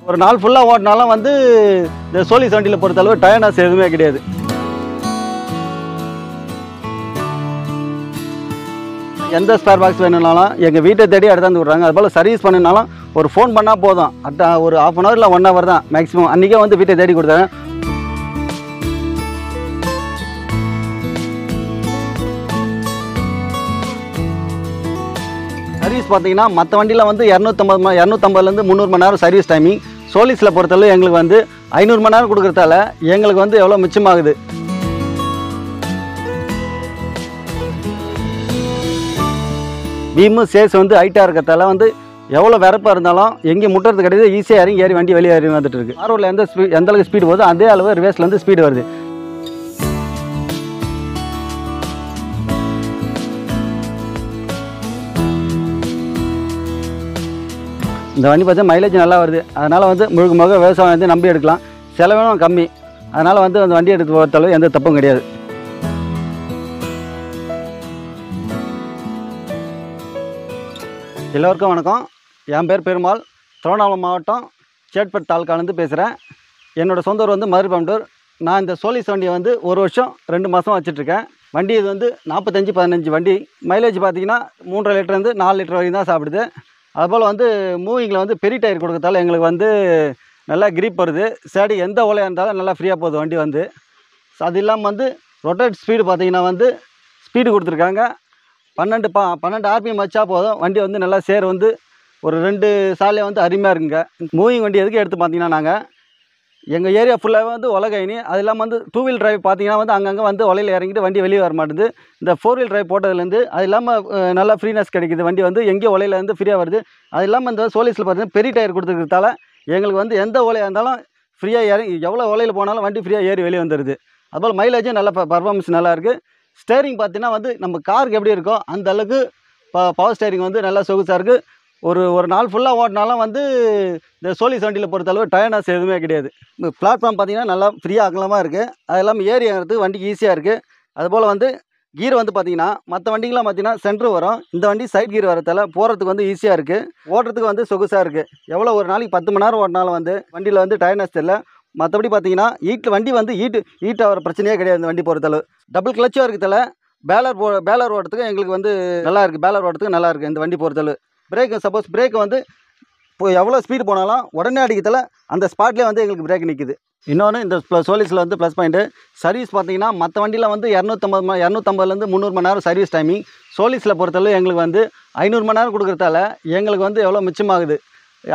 ஒரு நாள் ஃபுல்லாக ஓட்டினாலும் வந்து இந்த சோலிஸ் வண்டியில் பொறுத்தளவு டயர்னஸ் எதுவுமே கிடையாது. எந்த ஸ்பேர் பாக்ஸ் வேணும்னாலும் எங்கள் வீட்டை தேடி எடுத்தாந்து விட்றாங்க. அதுபோல் சர்வீஸ் பண்ணினாலும் ஒரு ஃபோன் பண்ணால் போதும். ஒரு ½ hour இல்லை 1 hour தான் மேக்ஸிமம். அன்றைக்கே வந்து வீட்டை தேடி கொடுத்தாங்க. சர்வீஸ் பார்த்தீங்கன்னா மற்ற வண்டியில் வந்து 250லேருந்து 300 மணி நேரம் சர்வீஸ் டைமிங். சோலிஸில் பொறுத்தளவு எங்களுக்கு வந்து 500 மணி நேரம் கொடுக்குறதால எங்களுக்கு வந்து எவ்வளோ மிச்சமாகுது. பீமு சேஸ் வந்து ஹைட்டாக இருக்கிறதால வந்து எவ்வளோ வெறப்பாக இருந்தாலும் எங்கேயும் முட்டுறது கிடையாது. ஈஸியாக இறங்கி ஏறி வண்டி வெளியே ஏறி வந்துட்டு இருக்கு. ஆரோவில் எந்த அளவுக்கு ஸ்பீடு போகுதோ அதே அளவு ரிவேஸில் வந்து ஸ்பீடு வருது. இந்த வண்டி பார்த்தா மைலேஜ் நல்லா வருது. அதனால் வந்து முழுக்க விவசாயம் வந்து நம்பி எடுக்கலாம். செலவும் கம்மி. அதனால் வந்து அந்த வண்டி எடுத்து போகிறதாலும் எந்த தப்பும் கிடையாது. எல்லோருக்கும் வணக்கம். என் பேர் பெருமாள். திருவண்ணாமலை மாவட்டம் சேட்பட் தாலுக்காலேருந்து பேசுகிறேன். என்னோடய சொந்த ஊர் வந்து மதுரைப்பம்பட்டூர். நான் இந்த சோலிஸ் வண்டியை வந்து 1 வருஷம் 2 மாதம் வச்சுட்ருக்கேன். வண்டி இது வந்து 45-15 வண்டி. மைலேஜ் பார்த்திங்கன்னா 3.5 லிட்டர்லேருந்து 4 லிட்டர் வரைக்கும் தான் சாப்பிடுது. அதுபோல் வந்து மூவிங்கில் வந்து பெரிய டயர் கொடுக்கறதால எங்களுக்கு வந்து நல்லா கிரிப் வருது. சரி, எந்த ஓலையாக இருந்தாலும் நல்லா ஃப்ரீயாக போகுது வண்டி வந்து. அது இல்லாமல் வந்து ரொட்டேட் ஸ்பீடு பார்த்திங்கன்னா வந்து ஸ்பீடு கொடுத்துருக்காங்க. 12 ஆர்பிஎம் வச்சா போதும். வண்டி வந்து நல்லா சேர் வந்து ஒரு 2 சாலையாக வந்து அருமையாக இருக்குங்க. மூவிங் வண்டி எதுக்கு எடுத்து பார்த்தீங்கன்னா, நாங்கள் எங்கள் ஏரியா ஃபுல்லாகவே வந்து ஒலகைனி. அது இல்லாமல் வந்து 2 வீல் டிரைவ் பார்த்தீங்கன்னா வந்து அங்கங்கே வந்து ஒலையில் இறங்கிட்டு வண்டி வெளியே வர மாட்டேது. இந்த 4 வீல் டிரைவ் போட்டதுலேருந்து அது இல்லாமல் நல்லா ஃப்ரீனஸ் கிடைக்குது. வண்டி வந்து எங்கேயும் ஒலையில் வந்து ஃப்ரீயாக வருது. அது இல்லாமல் இந்த சோலிஸில் பார்த்தீங்கன்னா பெரிய டயர் கொடுத்துருக்கிறதால எங்களுக்கு வந்து எந்த ஓலையாக இருந்தாலும் ஃப்ரீயாக இறங்கி எவ்வளோ ஒலையில் போனாலும் வண்டி ஃப்ரீயாக ஏறி வெளியே வந்துடுது. அதுபோல் மைலேஜும் நல்லா பர்ஃபார்மன்ஸ் நல்லாயிருக்கு. ஸ்டேரிங் பார்த்தீங்கன்னா வந்து நம்ம காருக்கு எப்படி இருக்கோ அந்த அளவுக்கு பவர் ஸ்டேரிங் வந்து நல்லா சொகுசாக இருக்குது. ஒரு நாள் ஃபுல்லாக ஓட்டினாலும் வந்து இந்த சோலிஸ் வண்டியில் பொறுத்தளவு டயர்னஸ் எதுவுமே கிடையாது. இந்த பிளாட்ஃபார்ம் பார்த்திங்கன்னா நல்லா ஃப்ரீயாக அகலமாக இருக்குது. அது இல்லாமல் ஏறி ஏறதுக்கு வண்டிக்கு ஈஸியாக இருக்குது. அதுபோல் வந்து கீர் வந்து பார்த்திங்கன்னா மற்ற வண்டிக்கெலாம் பார்த்திங்கன்னா சென்ட்ரு வரும். இந்த வண்டி சைட் கீர் வரதால் போகிறதுக்கு வந்து ஈஸியாக இருக்குது. ஓட்டுறதுக்கு வந்து சொகுசாக இருக்குது. எவ்வளோ ஒரு நாளைக்கு 10 மணி நேரம் ஓட்டினாலும் வந்து வண்டியில் வந்து டயர்னஸ் தெரியல. மற்றபடி பார்த்திங்கன்னா வண்டி வந்து ஹீட் ஆகிற பிரச்சனையே கிடையாது. இந்த வண்டி பொறுத்தளவு டபுள் கிளச்சும் இருக்கிறதால பேலர் ஓட்டுறதுக்கு எங்களுக்கு வந்து நல்லா இருக்குது. பேலர் ஓட்டுறதுக்கு நல்லா இருக்குது இந்த வண்டி பொறுத்தளவு. சப்போஸ் பிரேக் வந்து இப்போ எவ்வளோ ஸ்பீடு போனாலும் உடனே அடிக்கிறதால அந்த ஸ்பாட்லேயே வந்து எங்களுக்கு பிரேக் நிற்குது. இன்னொன்று இந்த சோலிஸில் வந்து ப்ளஸ் பாயிண்ட்டு சர்வீஸ் பார்த்திங்கன்னா மற்ற வண்டியில் வந்து 250லேருந்து 300 மணி நேரம் சர்வீஸ் டைமிங். சோலிஸில் பொறுத்தளவு எங்களுக்கு வந்து 500 மணி நேரம் கொடுக்குறதால எங்களுக்கு வந்து எவ்வளோ மிச்சமாகுது.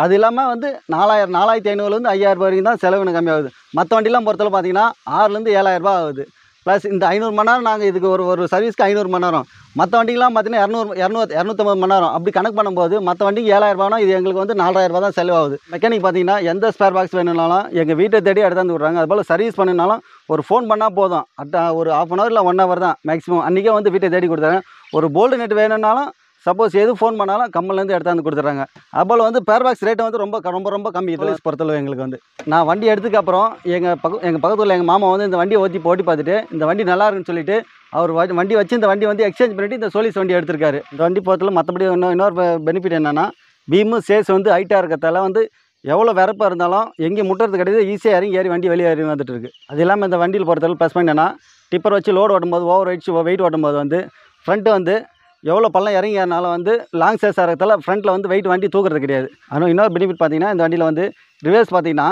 அது இல்லாமல் வந்து 4500லேருந்து 5000 வரைக்கும் தான் செலவு கம்மியாகுது. மற்ற வண்டிலாம் பொறுத்தளவு பார்த்திங்கன்னா 6000லேருந்து 7000 ரூபா ஆகுது. ப்ளஸ் இந்த 500 மணி நேரம் நாங்கள் இதுக்கு ஒரு சர்வீஸ்க்கு 500 மணி நேரம். மற்ற வண்டிக்கெலாம் பார்த்திங்கன்னா 250 மணி நேரம். அப்படி கணக்கு பண்ணும்போது மற்ற வண்டிக்கு 7000 ரூபானா இது எங்களுக்கு வந்து 4000 ரூபா தான் செலவாகுது. மெக்கானிக் பார்த்திங்கன்னா எந்த ஸ்பேர் பாக்ஸ் வேணும்னாலும் எங்கள் வீட்டை தேடி எடுத்தாந்து விட்றாங்க. அதுபோல் சர்வீஸ் பண்ணினாலும் ஒரு ஃபோன் பண்ணால் போதும். ஒரு ½ hour இல்லை 1 hour தான் மேக்ஸிமம். அன்றைக்கே வந்து வீட்டை தேடி கொடுத்தாங்க. ஒரு போல்டு நெட் வேணும்னாலும் சப்போஸ் எது ஃபோன் பண்ணாலும் கம்மல்லேருந்து எடுத்தாந்து கொடுத்துட்றாங்க. அதுபோல் வந்து பேர் பாக்ஸ் ரேட்டு வந்து ரொம்ப கம்மி சோலிஸ் பொறுத்தளவு எங்களுக்கு வந்து. நான் வண்டி எடுத்ததுக்கப்புறம் எங்கள் பக்கத்தில் எங்கள் மாமா வந்து இந்த வண்டியை ஓட்டி பார்த்துட்டு இந்த வண்டி நல்லா இருக்குன்னு சொல்லிட்டு அவர் வண்டி வச்சு இந்த வண்டி வந்து எக்ஸ்சேஞ்ச் பண்ணிவிட்டு இந்த சோலிஸ் வண்டி எடுத்திருக்காரு. இந்த வண்டி பொறுத்தளவு மற்றபடி இன்னொரு பெனிஃபிட் என்னென்னா பீமு சேஸ் வந்து ஹைட்டாக இருக்கிறதால வந்து எவ்வளோ வெறப்பாக இருந்தாலும் எங்கேயும் முட்டுறது கிடையாது. ஈஸியாக இறங்கி ஏறி வண்டி வெளியே ஏறி வந்துட்டு இருக்குது. அது இல்லாமல் இந்த வண்டியில் பொறுத்தளவு ப்ளஸ் பாயிண்ட் என்னன்னா டிப்பர் வச்சு லோடு ஓட்டும்போது ஓவர் வெயிட் ஓட்டும்போது வந்து ஃப்ரண்ட்டு வந்து எவ்வளோ பள்ளம் இறங்கி ஏறினாலும் வந்து லாங் சேஸாக இருக்கிறதால ஃப்ரண்ட்டில் வந்து வெயிட் வண்டி தூக்குறது கிடையாது. ஆனால் இன்னொரு பெனிஃபிட் பார்த்திங்கன்னா இந்த வண்டியில் வந்து ரிவர்ஸ் பார்த்திங்கன்னா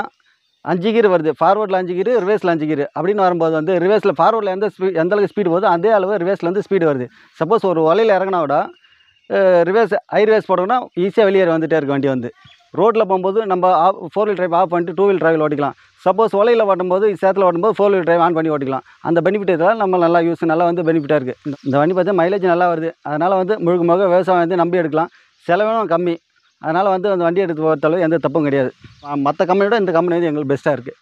5 கீர் வருது. ஃபார்வர்டில் 5 கீர், ரிவர்ஸில் 5 கீர் அப்படின்னு வரும்போது வந்து ரிவர்ஸில் ஃபார்வர்டில் எந்த அளவுக்கு ஸ்பீடு போகுதோ அதே அளவு ரிவர்ஸில் வந்து ஸ்பீடு வருது. சப்போஸ் ஒரு வலையில் இறங்கினா விட ரிவர்ஸ் போட்டோம்னா ஈஸியாக வெளியே வந்துகிட்டே இருக்க வண்டி வந்து. ரோட்டில் போகும்போது நம்ம 4 வீல் டிரைவ் ஆஃப் பண்ணிட்டு 2 வீல் டிரைவில் ஓட்டிக்கலாம். சப்போஸ் ஒலையில் ஓட்டும்போது சேத்தில் ஓட்டும்போது 4 வீல் டிரைவ் ஆன் பண்ணி ஓட்டிக்கலாம். அந்த பெனிஃபிட் இதெல்லாம் நம்ம நல்லா நல்லா வந்து பெனிஃபிட்டாக இருக்குது. இந்த வண்டி பார்த்தா மைலேஜ் நல்லா வருது. அதனால் வந்து முழுக்க விவசாயம் வந்து நம்பி எடுக்கலாம். செலவும் கம்மி. அதனால் வந்து அந்த வண்டி எடுத்து போகிறதாலும் எந்த தப்பும் கிடையாது. மற்ற கம்பெனியோட இந்த கம்பெனி வந்து எங்களுக்கு பெஸ்ட்டாக இருக்குது.